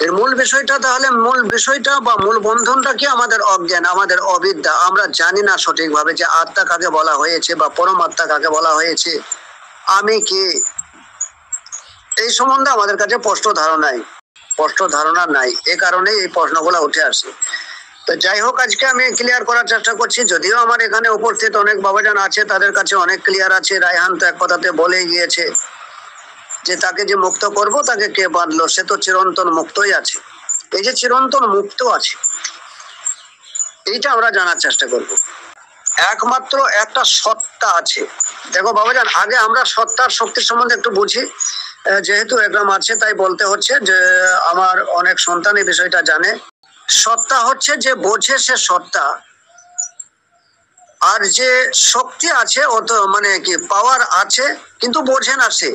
এর মূল বিষয়টা তাহলে মূল বিষয়টা বা মূল বন্ধনটা কি? আমাদের অজ্ঞান, আমাদের অবিদ্যা। আমরা জানি না সঠিকভাবে যে আত্মা কাকে বলা হয়েছে বা পরমাত্মা কাকে বলা হয়েছে, আমি কি, এই সম্বন্ধে আমাদের কাছে স্পষ্ট ধারণা নাই। এ কারণে এই প্রশ্নগুলো উঠে আসে। তো যাই হোক, আজকে আমি ক্লিয়ার করার চেষ্টা করছি। যদিও আমার এখানে উপস্থিত অনেক বাবাজান আছে, তাদের কাছে অনেক ক্লিয়ার আছে। রায়হান তো এক কথাতে বলেই গিয়েছে যে তাকে যে মুক্ত করব, তাকে কে বাঁধলো? সে তো চিরন্তন মুক্তই আছে। এই যে চিরন্তন মুক্ত আছে, এইটা আমরা জানার চেষ্টা করব। একমাত্র একটা সত্তা আছে। দেখো বাবাজান, আগে আমরা সত্তার শক্তি সম্বন্ধে একটু বুঝি। যেহেতু এগ্রাম আছে তাই বলতে হচ্ছে যে আমার অনেক সন্তান এই বিষয়টা জানে। সত্তা হচ্ছে যে বোঝে সে সত্তা, আর যে শক্তি আছে অত মানে কি পাওয়ার আছে কিন্তু বোঝে না। সে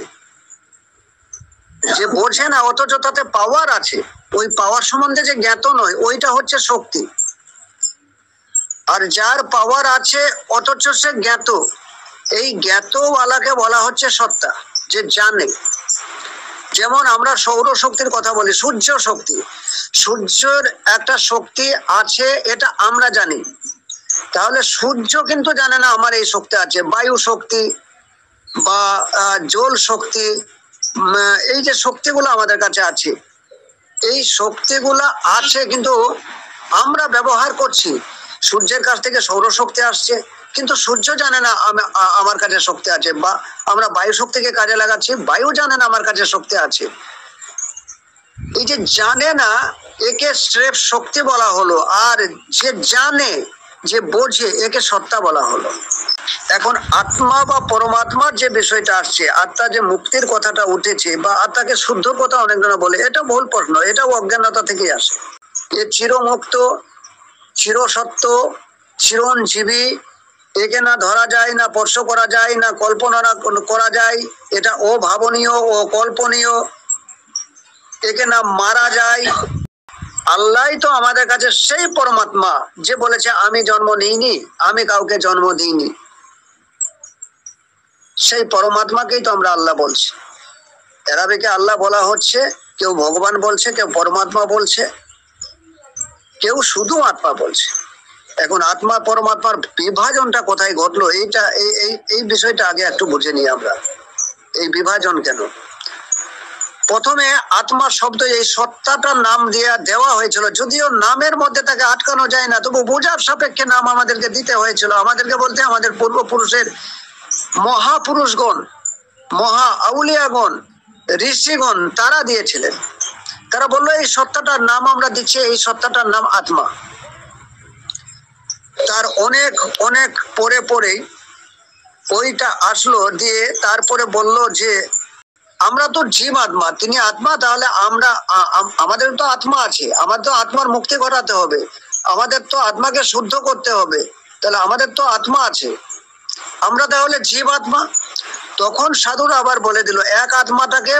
যে বোঝে না অথচ তাতে পাওয়ার আছে, ওই পাওয়ার সম্বন্ধে যে জ্ঞাত নয়, ওইটা হচ্ছে শক্তি। আর যার পাওয়ার আছে অথচ সে জ্ঞাত, এই জ্ঞাতওয়ালাকে বলা হচ্ছে সত্তা, যে জানে। যেমন আমরা সৌর শক্তির কথা বলি, সূর্য শক্তি, সূর্যের একটা শক্তি আছে, এটা আমরা জানি। তাহলে সূর্য কিন্তু জানে না আমার এই শক্তি আছে। বায়ু শক্তি বা জল শক্তি, এই যে শক্তিগুলো আমাদের কাছে আছে, এই শক্তিগুলা আছে কিন্তু আমরা ব্যবহার করছি। সূর্যের কাছ থেকে সৌরশক্তি আসছে, কিন্তু সূর্য জানে না আমার কাছে শক্তি আছে। বা আমরা বায়ু শক্তিকে কাজে লাগাচ্ছি, বায়ু জানে না আমার কাছে শক্তি আছে। এই যে জানে না, একে স্রেফ শক্তি বলা হলো। আর যে জানে, যে বোঝে, একে সত্তা বলা হলো। এখন আত্মা বা পরমাত্মার যে বিষয়টা আসছে, আত্মা যে মুক্তির কথাটা উঠেছে বা আত্মাকে শুদ্ধ কথা অনেকজনা বলে, এটা ভুল প্রশ্ন। এটাও অজ্ঞানতা থেকেই আসে। এ চিরমুক্ত, চিরসত্য, চিরঞ্জীবী, একে না ধরা যায়, না স্পর্শ করা যায়, না কল্পনা করা যায়। এটা অভাবনীয়, অকল্পনীয়, একে না মারা যায়। আল্লাহ তো আমাদের কাছে সেই পরমাত্মা যে বলেছে আমি জন্ম নিইনি, আমি কাউকে জন্ম দিইনি। সেই পরমাত্মাকেই তো আমরা আল্লাহ বলছি। এরাবিকে আল্লাহ বলা হচ্ছে, কেউ ভগবান বলছে, কেউ পরমাত্মা বলছে, কেউ শুধু আত্মা বলছে। এখন আত্মা পরমাত্মার বিভাজনটা কোথায় ঘটলো, এইটা এই বিষয়টা আগে একটু বুঝে নিই আমরা। এই বিভাজন কেন? প্রথমে আত্মা শব্দ এই সত্তাটার নাম দেওয়া হয়েছিল, যদিও নামের মধ্যে তাকে আটকানো যায় না, তবু বোঝার সাপেক্ষে নাম আমাদেরকে দিতে হয়েছিল। আমাদেরকে বলতে আমাদের পূর্বপুরুষের মহাপুরুষগণ, মহা আউলিয়াগণ, ঋষিগণ, তারা দিয়েছিলেন। তারা বললো এই সত্তাটার নাম আমরা দিচ্ছি, এই সত্তাটার নাম আত্মা। তার অনেক অনেক পরে পরে ওইটা আসলো, দিয়ে তারপরে বলল যে আমরা তো জীব আত্মা, তিনি আত্মা, তাহলে আমরা আমাদের তো আত্মা আছে, আমাদের তো আত্মার মুক্তি ঘটাতে হবে, আমাদের তো আত্মাকে শুদ্ধ করতে হবে, তাহলে আমাদের তো আত্মা আছে, আমরা তাহলে জীব আত্মা। তখন সাধুরা আবার বলে দিল, এক আত্মাটাকে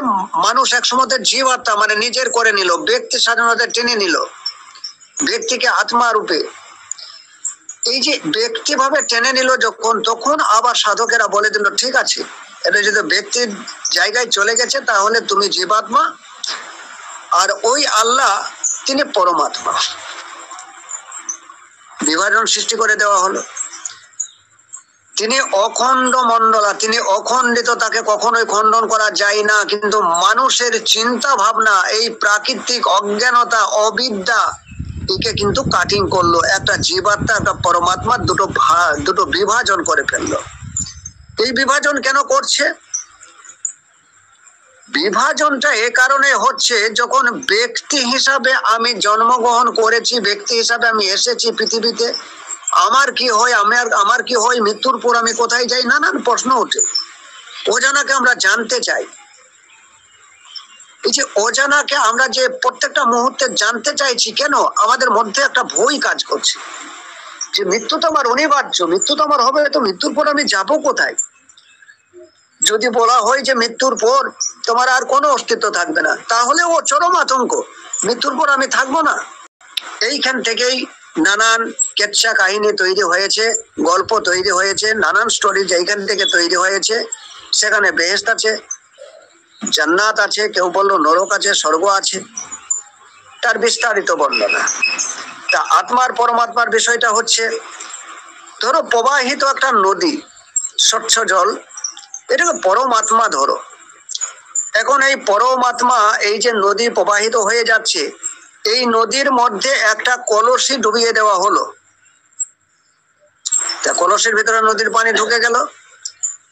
মানুষ একসময় জীব আত্মা মানে নিজের করে নিল, ব্যক্তি স্বাধীনতা টেনে নিল, ব্যক্তিকে আত্মা রূপে। এই যে ব্যক্তি ভাবে টেনে নিল যখন, তখন আবার সাধকেরা বলে দিল ঠিক আছে, এটা যদি ব্যক্তির জায়গায় চলে গেছে তাহলে তুমি জীবাত্মা, আর ওই আল্লাহ তিনি পরমাত্মা। বিভাজন সৃষ্টি করে দেওয়া হলো। তিনি অখণ্ড মন্ডলা, তিনি অখণ্ডিত, তাকে কখনোই খণ্ডন করা যায় না। কিন্তু মানুষের চিন্তা ভাবনা, এই প্রাকৃতিক অজ্ঞানতা, অবিদ্যা, একে কিন্তু কাটিং করলো, একটা জীবাত্মা একটা পরমাত্মা দুটো বিভাজন করে ফেললো। এই বিভাজন কেন করছে? বিভাজনটা এ কারণে হচ্ছে, যখন ব্যক্তি হিসাবে আমি জন্মগ্রহণ করেছি, ব্যক্তি হিসাবে আমি এসেছি পৃথিবীতে, আমার কি হয়, আমার কি হয়, মৃত্যুর পর আমি কোথায় যাই, নানান প্রশ্ন ওঠে। অজানাকে আমরা জানতে চাই। এই যে অজানাকে আমরা যে প্রত্যেকটা মুহূর্তে জানতে চাইছি, কেন? আমাদের মধ্যে একটা ভয় কাজ করছে যে মৃত্যু তো আমার অনিবার্য, মৃত্যু তো আমার হবে, তো মৃত্যুর পর আমি যাব কোথায়? যদি বলা হয় যে মৃত্যুর পর তোমার আর কোনো অস্তিত্ব থাকবে না, তাহলে ও চরম আতঙ্ক, মৃত্যুর পর আমি থাকবো না। এইখান থেকেই নানান কেচ্ছা কাহিনী তৈরি হয়েছে, গল্প তৈরি হয়েছে, নানান স্টোরি এইখান থেকে তৈরি হয়েছে। সেখানে বেহেশত আছে, জান্নাত আছে, কেউ বললো নরক আছে, স্বর্গ আছে। তার বিস্তারিত বর্ণনা। তা আত্মার পরমাত্মার বিষয়টা হচ্ছে, ধরো প্রবাহিত একটা নদী, স্বচ্ছ জল, এটাকে পরমাত্মা ধরো। এখন এই পরমাত্মা, এই যে নদী প্রবাহিত হয়ে যাচ্ছে, এই নদীর মধ্যে একটা কলসি ডুবিয়ে দেওয়া হলো। তা কলসির ভিতরে নদীর পানি ঢুকে গেল,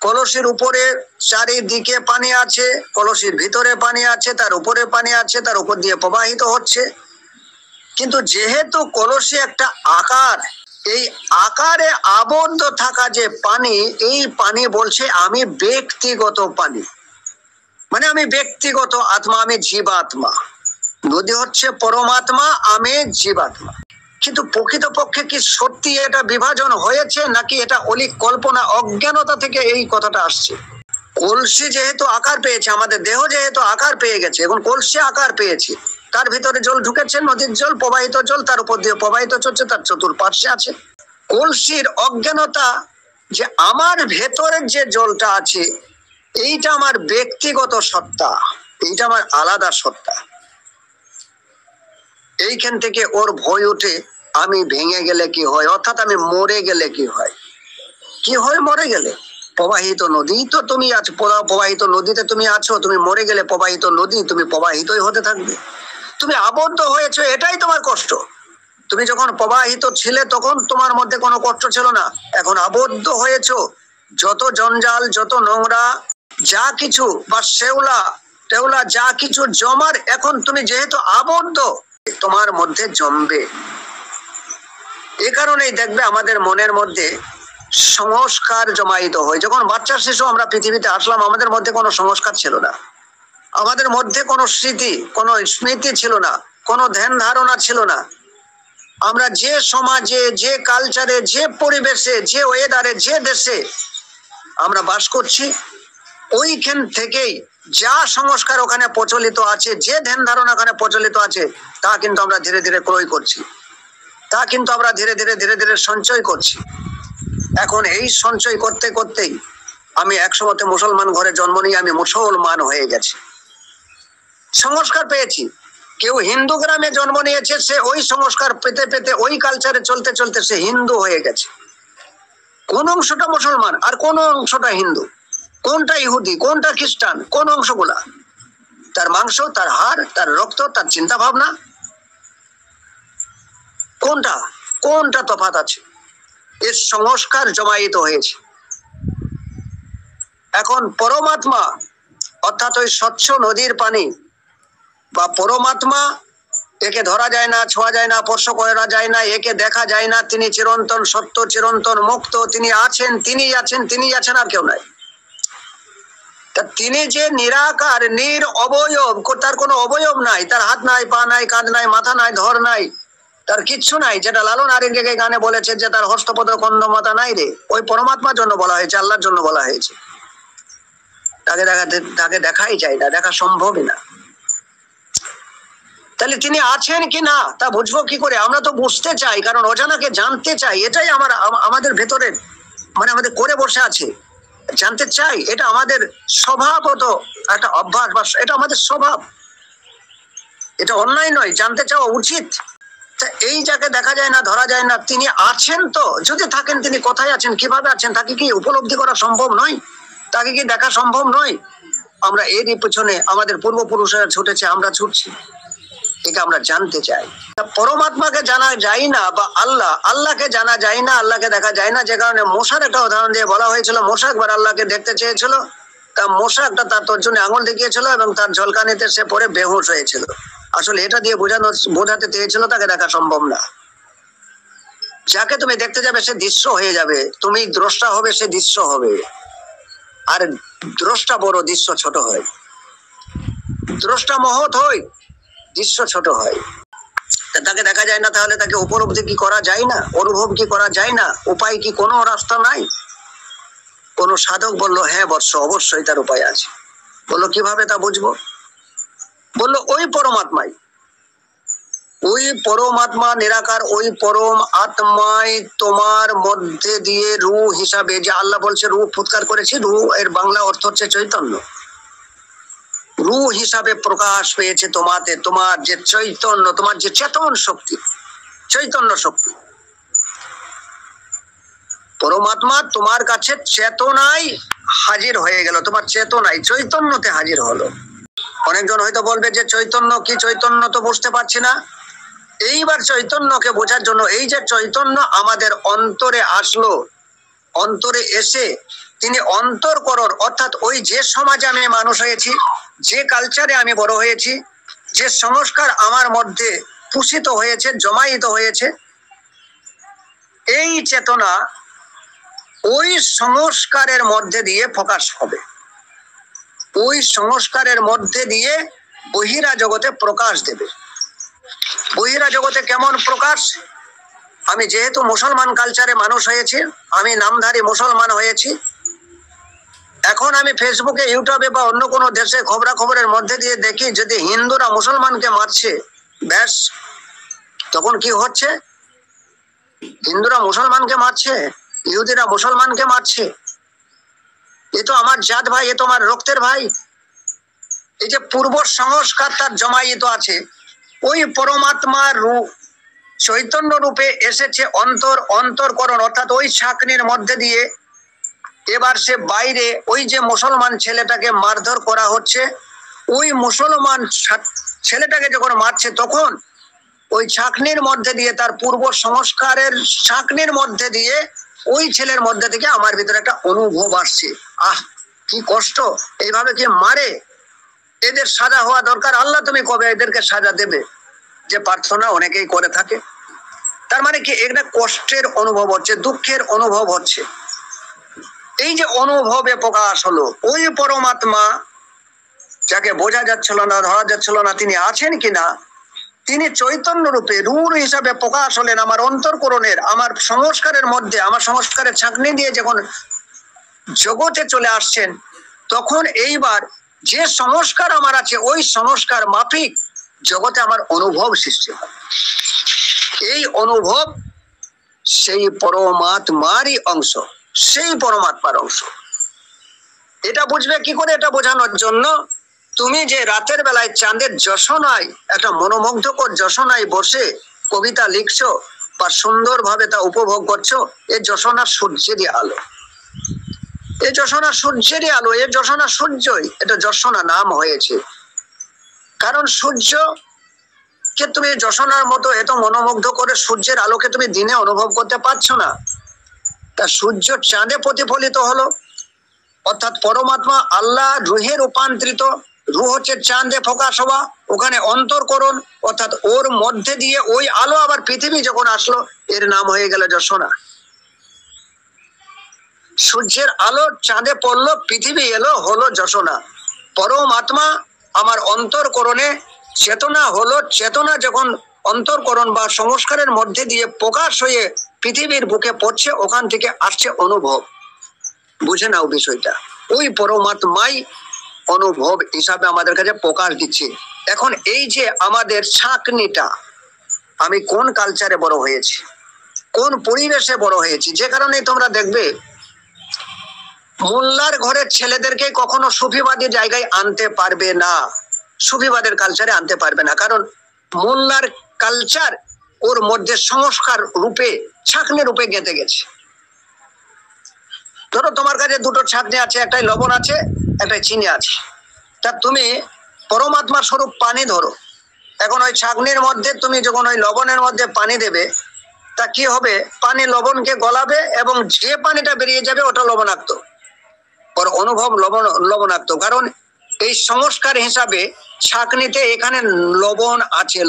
কলসির উপরে চারিদিকে পানি আছে, কলসির ভিতরে পানি আছে, তার উপরে পানি আছে, তার উপর দিয়ে প্রবাহিত হচ্ছে। কিন্তু যেহেতু কলসি একটা আকার, এই আকারে আবদ্ধ থাকা যে পানি, এই পানি বলছে আমি ব্যক্তিগত পানি, মানে আমি ব্যক্তিগত আত্মা, আমি জীবাত্মা। নদী হচ্ছে পরমাত্মা, আমি জীবাত্মা। কিন্তু প্রকৃতপক্ষে কি সত্যি এটা বিভাজন হয়েছে, নাকি এটা অলিক কল্পনা, অজ্ঞানতা থেকে এই কথাটা আসছে? কলসি যেহেতু আকার পেয়েছে, আমাদের দেহ যেহেতু আকার পেয়ে গেছে, এখন কলসি আকার পেয়েছে, তার ভিতরে জল ঢুকেছে, নদীর জল, প্রবাহিত জল, তার উপর দিয়ে প্রবাহিত চলছে, তার চতুর্পার্শ্বে আছে। কলসির অজ্ঞানতা যে আমার ভেতরের যে জলটা আছে, এইটা আমার ব্যক্তিগত সত্তা, এইটা আমার আলাদা সত্তা। এইখান থেকে ওর ভয় ওঠে, আমি ভেঙে গেলে কি হয়, অর্থাৎ আমি মরে গেলে কি হয়। কি হয় মরে গেলে? প্রবাহিত নদী তো তুমি আছো, প্রবাহিত নদীতে তুমি আছো, তুমি মরে গেলে প্রবাহিত নদী, তুমি প্রবাহিতই হতে থাকবে। তুমি আবদ্ধ হয়েছো, এটাই তোমার কষ্ট। তুমি যখন প্রবাহিত ছিলে তখন তোমার মধ্যে কোনো কষ্ট ছিল না, এখন আবদ্ধ হয়েছো, যত জঞ্জাল, যত নোংরা, যা কিছু বা শেওলা টেওলা যা কিছু জমার, এখন তুমি যেহেতু আবদ্ধ, তোমার মধ্যে জমবে। এ কারণেই দেখবে আমাদের মনের মধ্যে সংস্কার জমায়িত হয়। যখন বাচ্চা শিশু আমরা পৃথিবীতে আসলাম, আমাদের মধ্যে কোনো সংস্কার ছিল না, আমাদের মধ্যে কোনো স্মৃতি, কোনো স্মৃতি ছিল না, কোনো ধ্যান ধারণা ছিল না। আমরা যে সমাজে, যে কালচারে, যে পরিবেশে, যে ওয়েদারে, যে দেশে আমরা বাস করছি, ওইখান থেকেই যা সংস্কার ওখানে প্রচলিত আছে, যে ধ্যান ধারণা ওখানে প্রচলিত আছে, তা কিন্তু আমরা ধীরে ধীরে ক্রয় করছি, তা কিন্তু আমরা ধীরে ধীরে সঞ্চয় করছি। এখন এই সঞ্চয় করতে করতেই আমি একসময় মুসলমান ঘরে জন্ম নিয়ে আমি মুসলমান হয়ে গেছি, সংস্কার পেয়েছি। কেউ হিন্দু গ্রামে জন্ম নিয়েছে, সে ওই সংস্কার পেতে পেতে, ওই কালচারে চলতে চলতে সে হিন্দু হয়ে গেছে। কোন অংশটা মুসলমান আর কোন অংশটা হিন্দু, কোনটা ইহুদি, কোনটা খ্রিস্টান, কোন অংশগুলা? তার মাংস, তার হাড়, তার রক্ত, তার চিন্তা ভাবনা, কোনটা কোনটা তফাৎ আছে? এর সংস্কার জমায়িত হয়েছে। এখন পরমাত্মা অর্থাৎ ওই স্বচ্ছ নদীর পানি বা পরমাত্মা, একে ধরা যায় না, ছোঁয়া যায় না, স্পর্শ করা যায় না, একে দেখা যায় না। তিনি চিরন্তন সত্য, চিরন্তন মুক্ত, তিনি আছেন, তিনি আছেন, তিনি আছেন, আর কেউ নাই। তা তিনি যে নিরাকার, অবয়ব, তার কোনো অবয়ব নাই, তার হাত নাই, পা নাই, কাঁধ নাই, মাথা নাই, ধর নাই, তার কিচ্ছু নাই। যেটা লালন আরেঙ্গে গানে বলেছে যে তার হস্তপদ কন্দ মাথা নাই রে, ওই পরমাত্মার জন্য বলা হয়েছে, আল্লাহর জন্য বলা হয়েছে। তাকে দেখাই যায় না, দেখা সম্ভবই না। তাহলে তিনি আছেন কি না তা বুঝবো কি করে? আমরা তো বুঝতে চাই, কারণ অজানাকে জানতে চাই। এটাই আমাদের ভেতরে, মানে আমাদের করে বসে আছে, জানতে চাই। এটা আমাদের স্বভাবত একটা অভ্যাস, বা এটা আমাদের স্বভাব, এটা অন্যায় নয়, জানতে চাওয়া উচিত। এই যাকে দেখা যায় না, ধরা যায় না, তিনি আছেন। তো যদি থাকেন, তিনি কোথায় আছেন, কিভাবে আছেন, তাকে কি উপলব্ধি করা সম্ভব নয়? তাকে কি দেখা সম্ভব নয়? আমরা এরই পেছনে আমাদের পূর্বপুরুষেরা ছুটেছে, আমরা ছুটছি। একে আমরা জানতে চাই। পরমাত্মাকে জানা যায় না, বা আল্লাহকে জানা যায় না, আল্লাহকে দেখা যায় না। যে কারণে মশার একটা উদাহরণ দিয়ে বলা হয়েছিল, মশা একবার আল্লাহকে দেখতে চেয়েছিল, তা মশা একটা তার তর্জনে আঙুল দেখিয়েছিল এবং তার ঝলকানিতে সে পরে বেহুশ হয়েছিল। আসলে এটা দিয়ে বোঝাতে চেয়েছিল তাকে দেখা সম্ভব না। যাকে তুমি দেখতে যাবে সে দৃশ্য হয়ে যাবে, তুমি দ্রষ্টা হবে, সে দৃশ্য হবে। আর দ্রষ্টা বড়, দৃশ্য ছোট হয়। দ্রষ্টা মহৎ হয়, দৃশ্য ছোট হয়। তাকে দেখা যায় না, তাহলে তাকে উপলব্ধি কি করা যায় না, অনুভব কি করা যায় না? উপায় কি কোনো রাস্তা নাই? কোন সাধক বললো, হ্যাঁ বৎস, অবশ্যই তার উপায় আছে। বললো কিভাবে তা বুঝবো? বললো ওই পরমাত্মাই, ওই পরমাত্মা নিরাকার, ওই পরম আত্মাই তোমার মধ্যে দিয়ে রূহ হিসাবে, যে আল্লাহ বলছে রূহ ফুৎকার করেছি, রূহ এর বাংলা অর্থ হচ্ছে চৈতন্য। রূহ হিসাবে প্রকাশ পেয়েছে তোমাতে, তোমার যে চৈতন্য, তোমার যে চেতন শক্তি, চৈতন্য শক্তি। পরমাত্মা তোমার কাছে চেতনায় হাজির হয়ে গেল, তোমার চেতনায় চৈতন্যতে হাজির হলো। অনেকজন হয়তো বলবে যে চৈতন্য কি, চৈতন্য তো বুঝতে পারছি না। এইবার চৈতন্যকে বোঝার জন্য, এই যে চৈতন্য আমাদের অন্তরে আসলো, অন্তরে এসে তিনি অন্তরকরণ, অর্থাৎ ওই যে সমাজে আমি মানুষ হয়েছি, যে কালচারে আমি বড় হয়েছি, যে সংস্কার আমার মধ্যে পুষিত হয়েছে, জমায়িত হয়েছে, এই চেতনা ওই সংস্কারের মধ্যে দিয়ে প্রকাশ হবে, ওই সংস্কারের মধ্যে দিয়ে বহিরা জগতে প্রকাশ দেবে। বহিরা জগতে কেমন প্রকাশ? আমি যেহেতু মুসলমান কালচারে মানুষ হয়েছি, আমি নামধারী মুসলমান হয়েছি, এখন আমি ফেসবুকে, ইউটিউবে বা অন্য কোনো দেশে খবরাখবরের মধ্যে দিয়ে দেখি যদি হিন্দুরা মুসলমানকে মারছে, ব্যাস তখন কি হচ্ছে? হিন্দুরা মুসলমানকে মারছে, ইহুদিরা মুসলমানকে মারছে, এ তো আমার জাত ভাই, এ তো আমার রক্তের ভাই। এই যে পূর্ব সংস্কার তার জমায়িত আছে, ওই পরমাত্মার রূপ চৈতন্য রূপে এসেছে অন্তরকরণ, অর্থাৎ ওই ছাকনির মধ্যে দিয়ে। এবার সে বাইরে ওই যে মুসলমান ছেলেটাকে মারধর করা হচ্ছে, ওই মুসলমান ছেলেটাকে যখন মারছে, তখন ওই ছাকনির মধ্যে দিয়ে, তার পূর্ব সংস্কারের ছাকনির মধ্যে দিয়ে ওই ছেলের মধ্যে থেকে আমার ভিতরে একটা অনুভব আসছে, আহ কি কষ্ট, এইভাবে কি মারে, এদের সাজা হওয়া দরকার, আল্লাহ তুমি কবে এদেরকে সাজা দেবে? যে প্রার্থনা অনেকেই করে থাকে। তার মানে কি, একটা কষ্টের অনুভব হচ্ছে, দুঃখের অনুভব হচ্ছে। এই যে অনুভবে প্রকাশ হলো, ওই পরমাত্মা যাকে বোঝা যাচ্ছিল না, ধরা যাচ্ছিল না তিনি আছেন কিনা, তিনি চৈতন্য রূপে রূঢ় হিসাবে প্রকাশ হলেন আমার অন্তরকরণের, আমার সংস্কারের মধ্যে, আমার সংস্কারের ছাঁকনি দিয়ে যখন জগতে চলে আসছেন, তখন এইবার যে সংস্কার আমার আছে, ওই সংস্কার মাফিক জগতে আমার অনুভব সৃষ্টি হয়। এই অনুভব সেই পরমাত্মারই অংশ, সেই পরমাত্মার অংশ। এটা বুঝবে কি করে? এটা বোঝানোর জন্য, তুমি যে রাতের বেলায় চাঁদের যশনায়, একটা মনোমুগ্ধকর যশনায় বসে কবিতা লিখছো বা সুন্দরভাবে তা উপভোগ করছো, এই যশনা সূর্যেরই আলো, এই যশনা সূর্যেরই আলো, এই যশনা সূর্যই, এটা যশনা নাম হয়েছে। কারণ সূর্য কে তুমি যশনার মতো এত মনোমুগ্ধ করে সূর্যের আলোকে তুমি দিনে অনুভব করতে পারছো না, তা সূর্য চাঁদে প্রতিফলিত হলো, অর্থাৎ পরমাত্মা আল্লাহ রুহে রূপান্তরিত, রূহ হচ্ছে চাঁদে প্রকাশ হওয়া, ওখানে অন্তরকরণ, অর্থাৎ ওর মধ্যে দিয়ে ওই আলো আবার পৃথিবী যখন আসলো, এর নাম হয়ে গেল যশনা। সূর্যের আলো চাঁদে পড়লো, পৃথিবী এলো, হলো যশনা। পরমাত্মা আমার অন্তরকরণে চেতনা হলো, চেতনা যখন অন্তরকরণ বা সংস্কারের মধ্যে দিয়ে প্রকাশ হয়ে পৃথিবীর বুকে পড়ছে, ওখান থেকে আসছে অনুভব। বুঝে নাও বিষয়টা, ওই পরমাত্মাই অনুভব হিসাবে আমাদের কাছে প্রকাশ দিচ্ছে। এখন এই যে আমাদের ছাঁকনিটা, আমি কোন কালচারে বড় হয়েছি, কোন পরিবেশে বড় হয়েছি, যে কারণে তোমরা দেখবে মোল্লার ঘরের ছেলেদেরকে কখনো সুফিবাদী জায়গায় আনতে পারবে না, সুফিবাদের কালচারে আনতে পারবে না, কারণ মোল্লার কালচার ওর মধ্যে সংস্কার রূপে, ছাঁকনি রূপে গেঁথে গেছে। ধরো তোমার কাছে দুটো ছাঁকনি আছে, একটাই লবণ আছে, একটাই চিনি আছে, তা তুমি পরমাত্মার স্বরূপ পানি ধরো, এখন ওই ছাঁকনির মধ্যে তুমি যখন ওই লবণের মধ্যে পানি দেবে, তা কি হবে? পানি লবণকে গলাবে এবং যে পানিটা বেরিয়ে যাবে ওটা লবণাক্ত, ওর অনুভব লবণাক্ত। কারণ এই সংস্কার হিসাবে ছাঁকনিতে এখানে লবণ আছে,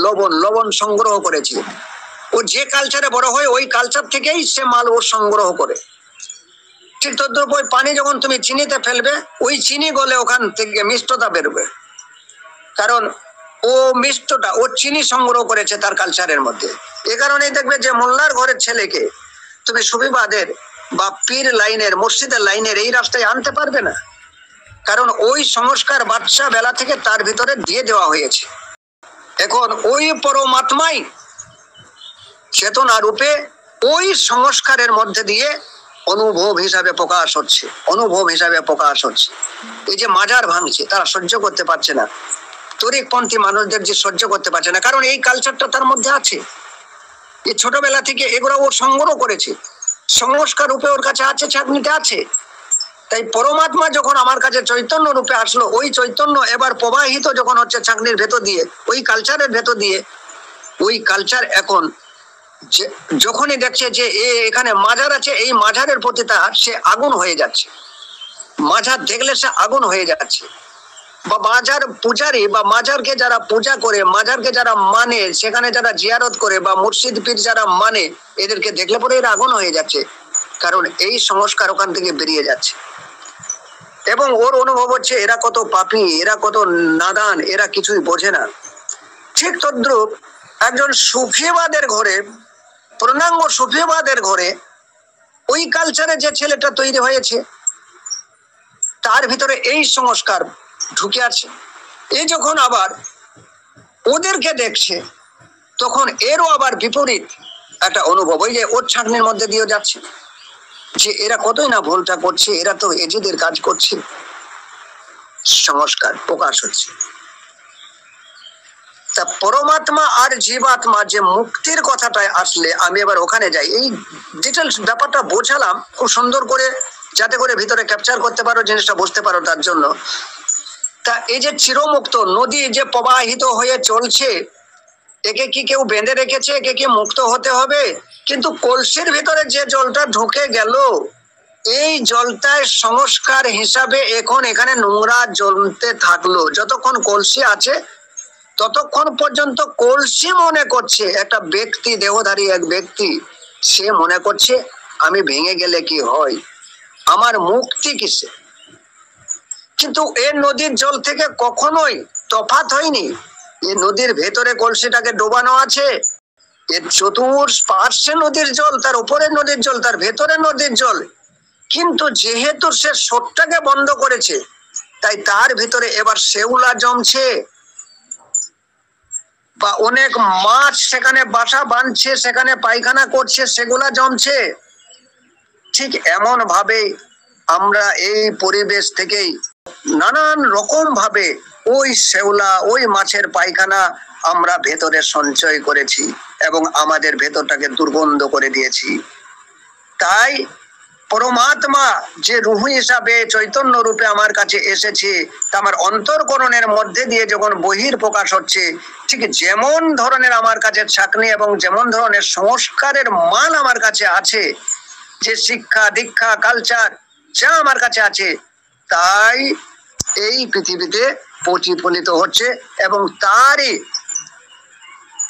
লবণ সংগ্রহ করেছে। ও যে কালচারে বড় হয় ওই কালচার থেকেই সে মাল ও সংগ্রহ করে। ঠিক তদ্রুপ ওই পানি যখন তুমি চিনিতে ফেলবে, ওই চিনি গলে ওখান থেকে মিষ্টতা বেরোবে, কারণ ও মিষ্টটা ও চিনি সংগ্রহ করেছে তার কালচারের মধ্যে। এ কারণেই দেখবে যে মোল্লার ঘরের ছেলেকে তুমি সুফিবাদের বা পীর লাইনের, মসজিদের লাইনের এই রাস্তায় আনতে পারবে না, কারণ ওই সংস্কার বাচ্চা বেলা থেকে তার ভিতরে দিয়ে দেওয়া হয়েছে। এখন ওই পরমাত্মাই চেতনা রূপে ওই সংস্কারের মধ্যে দিয়ে অনুভব হিসাবে প্রকাশ হচ্ছে, অনুভব হিসাবে প্রকাশ হচ্ছে। এই যে মাজার ভাঙছে, তারা সহ্য করতে পারছে না, তরিকপন্থী মানুষদের যে সহ্য করতে পারছে না, কারণ এই কালচারটা তার মধ্যে আছে। এই ছোটবেলা থেকে এগুলো ও সংগ্রহ করেছে, সংস্কার রূপে ওর কাছে আছে, চাকনিতে আছে। তাই পরমাত্মা যখন আমার কাছে চৈতন্য রূপে আসলো, ওই চৈতন্য এবার প্রবাহিত যখন হচ্ছে চাকনির ভেতর দিয়ে, ওই কালচারের ভেতর দিয়ে, ওই কালচার এখন যখনই দেখছে যে এখানে মাজার আছে, এই মাজারের প্রতি তার সে আগুন হয়ে যাচ্ছে, মাজার দেখলে সে আগুন হয়ে যাচ্ছে। বা মাজার পূজারী বা মাজারকে যারা পূজা করে, মাজারকে যারা মানে, সেখানে যারা জিয়ারত করে বা মুর্শিদ পীর যারা মানে, এদেরকে দেখলে পরে এরা আগুন হয়ে যাচ্ছে, কারণ এই সংস্কার ওখান থেকে বেরিয়ে যাচ্ছে। এবং ওর অনুভব হচ্ছে এরা কত পাপী, এরা কত নাদান, এরা কিছুই বোঝে না। ঠিক তদ্রুপ একজন সুফিবাদের ঘরে, পূর্ণাঙ্গ সুফিবাদের ঘরে ওই কালচারে যে ছেলেটা তৈরি হয়েছে, তার ভিতরে এই সংস্কার ঢুকে আছে। এই যখন আবার ওদেরকে দেখছে, তখন এরও আবার বিপরীত একটা অনুভব, ওই যে ওর ছাঁকনির মধ্যে দিয়ে যাচ্ছে যে এরা কতই না ভুলটা করছে, এরা তো এজিদের কাজ করছে, সংস্কার প্রকাশ হচ্ছে। তা পরমাত্মা আর জীবাত্মা যে মুক্তির কথাটায় আসলে আমি এবার ওখানে যাই। এই ডিটেলস ব্যাপারটা বোঝালাম খুব সুন্দর করে, যাতে করে ভিতরে ক্যাপচার করতে পারো, জিনিসটা বুঝতে পারো, তার জন্য। তা এই যে চিরমুক্ত নদী যে প্রবাহিত হয়ে চলছে, একে কি কেউ বেঁধে রেখেছে? একে কি মুক্ত হতে হবে? কিন্তু কলসির ভিতরে যে জলটা ঢুকে গেল, এই জলটায় সংস্কার হিসাবে এখন এখানে নোংরা জ্বলতে থাকলো। যতক্ষণ কলসি আছে ততক্ষণ পর্যন্ত কলসি মনে করছে একটা ব্যক্তি, দেহধারী এক ব্যক্তি, সে মনে করছে আমি ভেঙে গেলে কি হয়, আমার মুক্তি কিসে। কিন্তু এ নদীর জল থেকে কখনোই তফাৎ হয়নি। এই নদীর ভেতরে কলসিটাকে ডোবানো আছে, এর চতুর্পার্শ্বে নদীর জল, তার উপরে নদীর জল, তার ভেতরে নদীর জল। কিন্তু যেহেতু সে স্রোতটাকে বন্ধ করেছে, তাই তার ভিতরে এবার শেওলা জমছে, বা অনেক মাছ সেখানে বাসা বাঁধছে, সেখানে পায়খানা করছে, সেগুলা জমছে। ঠিক এমন ভাবে আমরা এই পরিবেশ থেকেই নানান রকম ভাবে ওই শেওলা, ওই মাছের পায়খানা আমরা ভেতরে সঞ্চয় করেছি এবং আমাদের ভেতরটাকে দুর্গন্ধ করে দিয়েছি। তাই পরমাত্মা যে রূহ হিসাবে চৈতন্য রূপে আমার কাছে এসেছে, তা আমার অন্তর্করণের মধ্যে দিয়ে যখন বহির প্রকাশ হচ্ছে, ঠিক যেমন ধরনের আমার কাছে ছাকনি এবং যেমন ধরনের সংস্কারের মান আমার কাছে আছে, যে শিক্ষা দীক্ষা কালচার যা আমার কাছে আছে, তাই এই পৃথিবীতে প্রতিফলিত হচ্ছে এবং তারই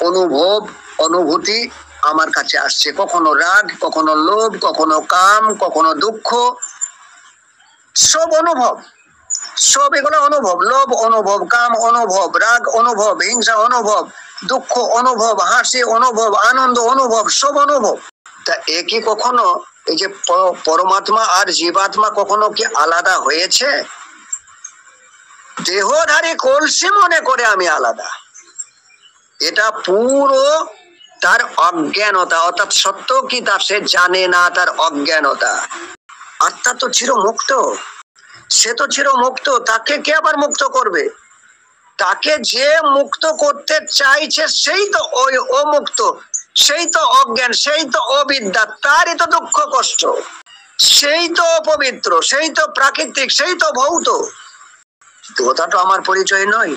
অনুভব অনুভূতি আমার কাছে আসছে। কখনো রাগ, কখনো লোভ, কখনো কাম, কখনো দুঃখ, সব অনুভব, সব এগুলো অনুভব। লোভ অনুভব, কাম অনুভব, রাগ অনুভব, হিংসা অনুভব, দুঃখ অনুভব, হাসি অনুভব, আনন্দ অনুভব, সব অনুভব। তা একই কখনো এই যে পরমাত্মা আর জীবাত্মা কখনো কি আলাদা হয়েছে? দেহধারী কলসি মনে করে আমি আলাদা, এটা পুরো তার অজ্ঞানতা, অর্থাৎ সত্য কি তা সে জানে না, তার অজ্ঞানতা। আত্মা তো চিরমুক্ত, সে তো চিরমুক্ত, তাকে কে আবার মুক্ত করবে? তাকে যে মুক্ত করতে চাইছে সেই তো ওই অমুক্ত, সেই তো অজ্ঞান, সেই তো অবিদ্যা, তারই তো দুঃখ কষ্ট, সেই তো অপবিত্র, সেই তো প্রাকৃতিক, সেই তো ভৌত। ওটা তো আমার পরিচয় নয়।